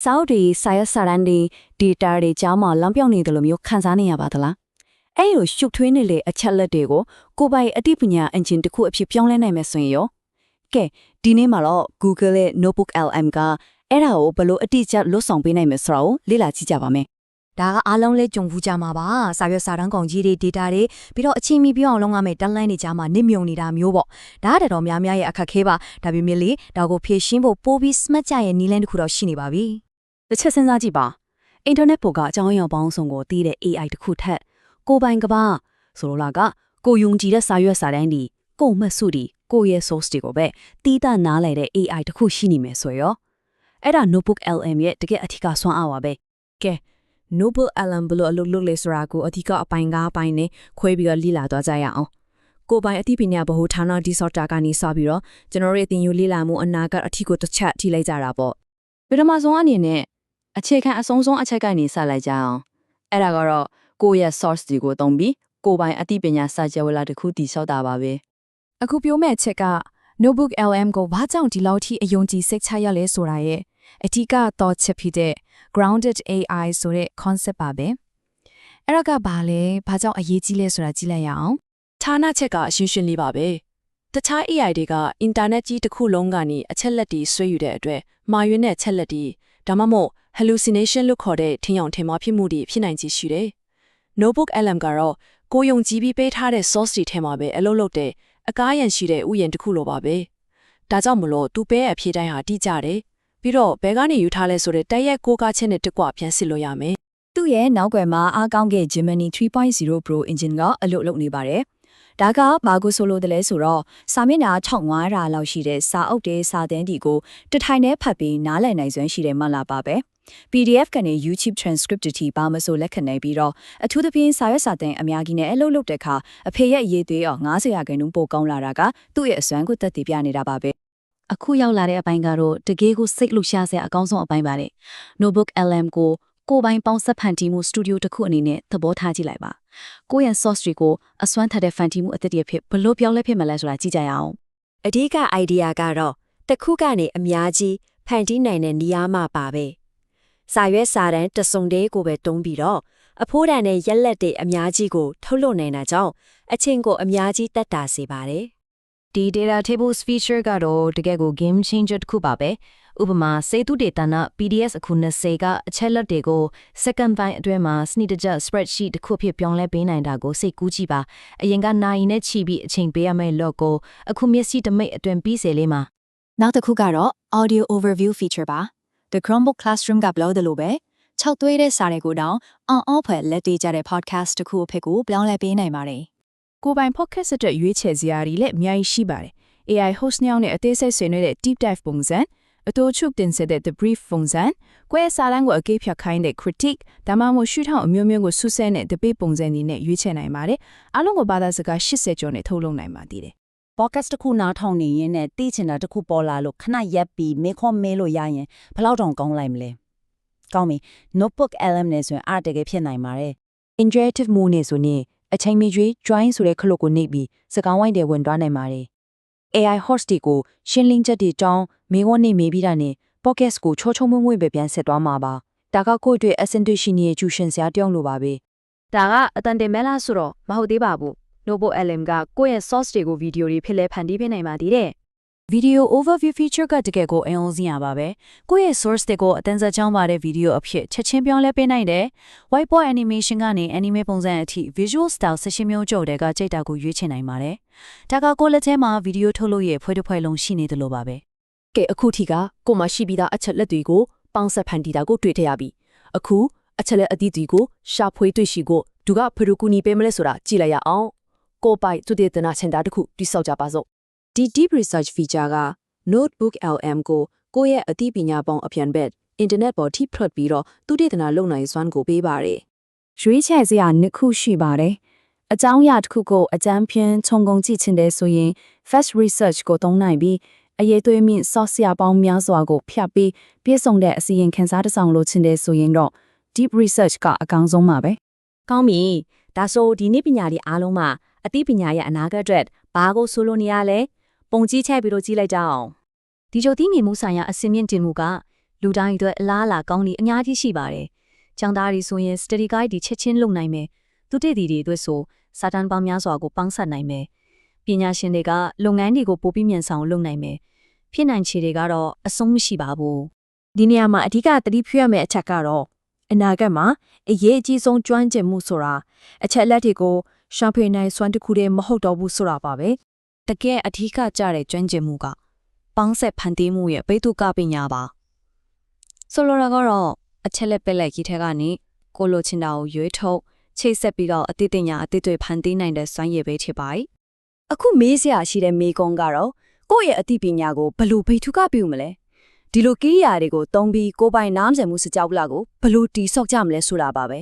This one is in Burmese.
စာအုပ်တွေစာရွက်စာတမ်းတွေ data တွေကြားမှာလမ်းပြောင်းနေတယ်လို့မျိုးခံစားနေရပါသလားအဲ့လိုရှုပ်ထွေးနေလေအချက်လက်တွေကိုကိုယ်ပိုင်အသိပညာ engine တစ်ခုအဖြစ်ပြောင်းလဲနိုင်မယ်ဆိုရင်ရောကဲဒီနေ့မှာတော့ Google ရဲ့ Notebook LM ကအဲ့ဒါကိုဘယ်လိုအတိအကျလွတ်ဆောင်ပေးနိုင်မယ်ဆိုတာကိုလေ့လာကြည့်ကြပါမယ်ဒါကအားလုံးလဲကြုံဘူးကြမှာပါစာရွက်စာတမ်းကောင်ကြီးတွေ data တွေပြီးတော့အချင်းမီပြောင်းအောင်လုပ်ရမယ် deadline တွေကြားမှာနစ်မြုံနေတာမျိုးပေါ့ဒါကတော်များများရဲ့အခက်ခဲပါဒါပေမဲ့လေဒါကိုဖြည့်ရှင်းဖို့ပိုပြီး smart ကြရဲ့နည်းလမ်းတစ်ခုတော့ရှိနေပါပြီတစ်ချက်စဉ်းစားကြည့်ပါအင်တာနက်ပေါ်ကအကြောင်းအရာပေါင်းစုံကိုသိတဲ့ AI တစ်ခုထက်ကိုယ်ပိုင်ကပါဆိုလိုတာကကိုယုံကြည်တဲ့စာရွက်စာတမ်းတွေကိုမှတ်စုကိုရဲ့ source တွေကိုပဲတီးတာနားလည်တဲ့ AI တစ်ခုရှိနေမယ်ဆိုရောအဲ့ဒါ Notebook LM ရဲ့တကယ်အထူးကစွမ်းအားပါပဲကဲ Notebook LM ဘလို့အလုပ်လုပ်လဲဆိုတာကိုအထူးကအပိုင်းကားပိုင်းနဲ့ခွဲပြီးတော့လေ့လာသွားကြရအောင်ကိုပိုင်အသိပညာဗဟုဌာနဒီဆော့တာကနေစပြီးတော့ကျွန်တော်ရဲ့အသင်ယူလေ့လာမှုအနာကအထူးကိုတစ်ချက်ထိလိုက်ကြတာပေါ့ပထမဆုံးအနေနဲ့အခြေခံအဆုံးဆုံးအချက်ကနေစလိုက်ကြအောင်အဲ့ဒါကတော့ကိုယ့်ရဲ့ source တွေကိုသုံးပြီးကိုယ်ပိုင်အသိပညာစာကြဝဠာတစ်ခုတည်ဆောက်တာပါပဲအခုပြောမယ့်အချက်က Notebook LM ကိုဘာကြောင့်ဒီလောက်ထိအယုံကြည်စိတ်ချရလဲဆိုတာရဲ့အထူးကတော့ချက်ဖြစ်တဲ့ grounded AI ဆိုတဲ့ concept ပါပဲအဲ့ဒါကဘာလဲဘာကြောင့်အရေးကြီးလဲဆိုတာကြည့်လိုက်ရအောင်ဌာနချက်ကအရှင်းရှင်းလေးပါပဲတခြား AI တွေကအင်တာနက်ကြီးတစ်ခုလုံးကနေအချက်လက်တွေဆွဲယူတဲ့အတွက်မှားယွင်းတဲ့ချက်လက်တွေဒါမှမဟုတ် hallucination လို့ခေါ်တဲ့ထင်ယောင်ထင်မှားဖြစ်မှုတွေဖြစ်နိုင်ခြေရှိတယ် Notebook LM ကတော့ကိုယုံကြည်ပြီးပေးထားတဲ့ source တွေထဲမှာပဲအလုပ်လုပ်တဲ့အကားရန်ရှိတဲ့ဥယျာဉ်တစ်ခုလိုပါပဲဒါကြောင့်မလို့သူပဲအဖြေတိုင်းဟာတိကျတယ်ပြီးတော့ဘယ်ကနေယူထားလဲဆိုတဲ့တိုက်ရိုက်ကိုးကားချက်နဲ့တကွပြန်စစ်လို့ရမယ်သူ့ရဲ့နောက်ွယ်မှာအားကောင်းတဲ့ Gemini 3.0 Pro engine ကအလုပ်လုပ်နေပါတယ်ဒါကဘာကိုဆိုလို့တလဲဆိုတော့စာမျက်နှာ1500လောက်ရှိတဲ့စာအုပ်တွေစာသင်တွေကိုတထိုင်နဲ့ဖတ်ပြီးနားလည်နိုင်စွမ်းရှိတယ်မှလာပါပဲ PDF ကနေ YouTube transcript တီပါမဆိုလက်ခံနေပြီးတော့အထူးသဖြင့်စာရွက်စာသင်အများကြီးနဲ့အလုပ်လုပ်တဲ့အခါအဖေရဲ့အရေးသွေးအောင်90%ပိုကောင်းလာတာကသူ့ရဲ့အစွမ်းကိုသက်သေပြနေတာပါပဲအခုရောက်လာတဲ့အပိုင်းကတော့တကယ်ကိုစိတ်လှရှားစရာအကောင်းဆုံးအပိုင်းပါတယ် Notebook LM ကိုပိုင်ပေါင်းဆက်ဖန်တီးမှုစတူဒီယိုတစ်ခုအနေနဲ့သဘောထားကြည့်လိုက်ပါကိုယ့်ရဲ့ source တွေကိုအစွမ်းထက်တဲ့ဖန်တီးမှုအသစ်တွေဖြစ်ဘလို့ပြောင်းလဲဖြစ်မလဲဆိုတာကြည့်ကြရအောင်အဓိက idea ကတော့တစ်ခုကနေအများကြီးဖန်တီးနိုင်တဲ့နေရာမှာပါပဲစာရွက်စာတမ်းတစုံတည်းကိုပဲတုံးပြီးတော့အဖိုးတန်တဲ့ရက်လက်တွေအများကြီးကိုထုတ်လွှတ်နိုင်တာကြောင့်အချင်းကိုအများကြီးတက်တာစေပါတယ်ဒီ data tables feature ကတော့တကယ်ကို game changer တစ်ခုပါပဲဥပမာစေတုဒေတာနာ PDF အခု20ကအချက်လက်တွေကို second ပိုင်းအတွင်းမှာစနစ်တကျ spreadsheet တစ်ခုဖြစ်ပြောင်းလဲပေးနိုင်တာကိုစိတ်ကူးကြည့်ပါအရင်ကနိုင်နဲ့ချီပြီးအချိန်ပေးရမယ့် log ကိုအခုမျက်စိတမိတ်အတွင်းပြီးစေလေးမှာနောက်တစ်ခုကတော့ audio overview feature ပါ The Chromebook Classroom ကဘလို့တယ်လို့ပဲ၆သွေးတဲ့စာတွေကိုတောင် on-off ဖွဲ့လက်တွေ့ကြတဲ့ podcast တစ်ခုအဖြစ်ကိုပြောင်းလဲပေးနိုင်ပါတယ်ကိုပိုင် podcast အတွက်ရွေးချယ်စရာတွေလည်းအများကြီးရှိပါတယ် AI host နှစ်ယောက်နဲ့အသေးစိတ်ဆွေးနွေးတဲ့ deep dive ပုံစံအတူချုပ်တင်ဆက်တဲ့ the brief ပုံစံကိုယ့်စာတမ်းကိုအကေးဖြတ်ခိုင်းတဲ့ critique ဒါမှမဟုတ်ရှုထောင့်အမျိုးမျိုးကိုဆုစဲတဲ့ debate ပုံစံတွေနဲ့ရွေးချယ်နိုင်ပါတယ်အားလုံးကိုဘာသာစကား80ကျော်နဲ့ထုတ်လုပ်နိုင်ပါသေးတယ် podcast တစ်ခုနားထောင်နေရင်နဲ့သိချင်တာတစ်ခုပေါ်လာလို့ခဏရက်ပြီးမေခွန်မေးလို့ရရင်ဘယ်လောက်တောင်ကောင်းလိုက်မလဲကောင်းပြီ Notebook LM နဲ့ဆိုရင်အားတကယ်ဖြစ်နိုင်ပါတယ် interactive mode နဲ့ဆိုရင်အချိန်မီရွေး join ဆိုတဲ့ခလုတ်ကိုနှိပ်ပြီးစကားဝိုင်းတွေဝင်သွားနိုင်ပါတယ် AI host တွေကိုရှင်းလင်းချက်တွေတောင်းမေးခွန်းနေမေးပြီးတာနဲ့ podcast ကိုချောချောမွေ့မွေ့ပဲပြန်ဆက်သွားမှာပါဒါကကိုယ့်အတွက် accent ရဲ့ကျူရှင်စရာတောင်းလို့ပါပဲဒါကအတန်တင်မဲလားဆိုတော့မဟုတ်သေးပါဘူး Notebook LM ကကိုယ့်ရဲ့ source တွေကိုဗီဒီယိုတွေဖြစ်လဲဖန်တီးပေးနိုင်ပါသေးတယ်Video overview feature ကတကယ်ကိုအအောင်စင်ရပါပဲကိုယ့်ရဲ့ source တွေကိုအတန်းစကြောင်းပါတဲ့ video အဖြစ်ချက်ချင်းပြောင်းလဲပေးနိုင်တယ် whiteboard animation ကနေ anime ပုံစံအထိ visual style 16မျိုးကျော်တဲ့ကကြိတ်တာကိုရွေးချယ်နိုင်ပါတယ်ဒါကကိုယ့်လက်ထဲမှာ video ထုတ်လို့ရဖွဲ့တစ်ဖွဲ့လုံးရှိနေတယ်လို့ပါပဲကဲအခုထိကကိုမှရှိပြီးသားအချက်လက်တွေကိုပေါင်းဆက်ဖန်တီးတာကိုတွေ့ထရပြီအခုအချက်လက်အသီးတွေကိုရှာဖွေတွေ့ရှိကိုသူကဖရူကူနီပေးမလဲဆိုတာကြည့်လိုက်ရအောင်ကိုပိုင်သူတည်တနာစင်တာတစ်ခုတိစောက်ကြပါစို့ဒီ deep research feature က Notebook LM ကိုယ့်ရဲ့အသိပညာပေါင်းအပြန်ဘက် internet ပေါ်ထိဖျက်ပြီးတော့သူတည်တနာလုံနိုင်စွမ်းကိုပေးပါတယ်ရွေးချယ်စရာနှစ်ခုရှိပါတယ်အကြောင်းအရာတစ်ခုကိုအကြမ်းဖြင်းခြုံငုံကြည့်ချင်တဲ့ဆိုရင် fast research ကိုသုံးနိုင်ပြီးအရေးသွေးမြင့် source ရပေါင်းများစွာကိုဖျက်ပြီးပြည့်စုံတဲ့အစီရင်ခံစာတစ်စောင်လိုချင်တဲ့ဆိုရင်တော့ deep research ကအကောင်းဆုံးပါပဲကောင်းပြီဒါဆိုဒီနေ့ပညာတွေအားလုံးမှာအသိပညာရဲ့အနာဂတ်အတွက်ဘာကိုဆိုလိုနေရလဲပုံကြီးချက်ပြီးတော့ကြည့်လိုက်ကြအောင်ဒီကြိုသိမြင်မှုဆိုင်ရာအစင်မြင့်တင်မှုက လူတိုင်းအတွက်အလားအလာကောင်းသည့်အများကြီးရှိပါတယ်။ကျောင်းသားတွေဆိုရင် study guide တွေချက်ချင်းလုပ်နိုင်မယ်။သူတည်တည်တွေအတွက်ဆိုစာတမ်းပေါင်းများစွာကိုပေါင်းစပ်နိုင်မယ်။ပညာရှင်တွေကလုပ်ငန်းတွေကိုပိုပြီးမြန်ဆောင်လုပ်နိုင်မယ်။ဖြစ်နိုင်ခြေတွေကတော့အဆုံးမရှိပါဘူး။ ဒီနေရာမှာအဓိကသတိပြုရမယ့်အချက်ကတော့အနာဂတ်မှာအရေးအကြီးဆုံးကျွမ်းကျင်မှုဆိုတာအချက်လက်တွေကိုရှာဖွေနိုင်စွမ်းတစ်ခုတည်းမဟုတ်တော့ဘူးဆိုတာပါပဲ တကယ်အထူးကကြတဲ့ကျွမ်းကျင်မှုကပေါင်းဆက်ဖန်တီးမှုရဲ့ဗိသုကပညာပါဆိုလိုတာကတော့အချက်လက်ပက်လက်ကြီးထဲကနေကိုလိုချင်တာကိုရွေးထုတ်ချိတ်ဆက်ပြီးတော့အတိတ်တင်ညာအတိတ်တွေဖန်တီးနိုင်တဲ့စွမ်းရည်ပဲဖြစ်ပါတယ်အခုမေးစရာရှိတဲ့မေးခွန်းကတော့ကိုယ့်ရဲ့အသိပညာကိုဘယ်လိုဗိသုကပြုမလဲဒီလိုကိရိယာတွေကိုသုံးပြီးကိုယ်ပိုင်နားမစင်မှုစကြောက်လာကိုဘယ်လိုတိဆောက်ကြမလဲဆိုတာပါပဲ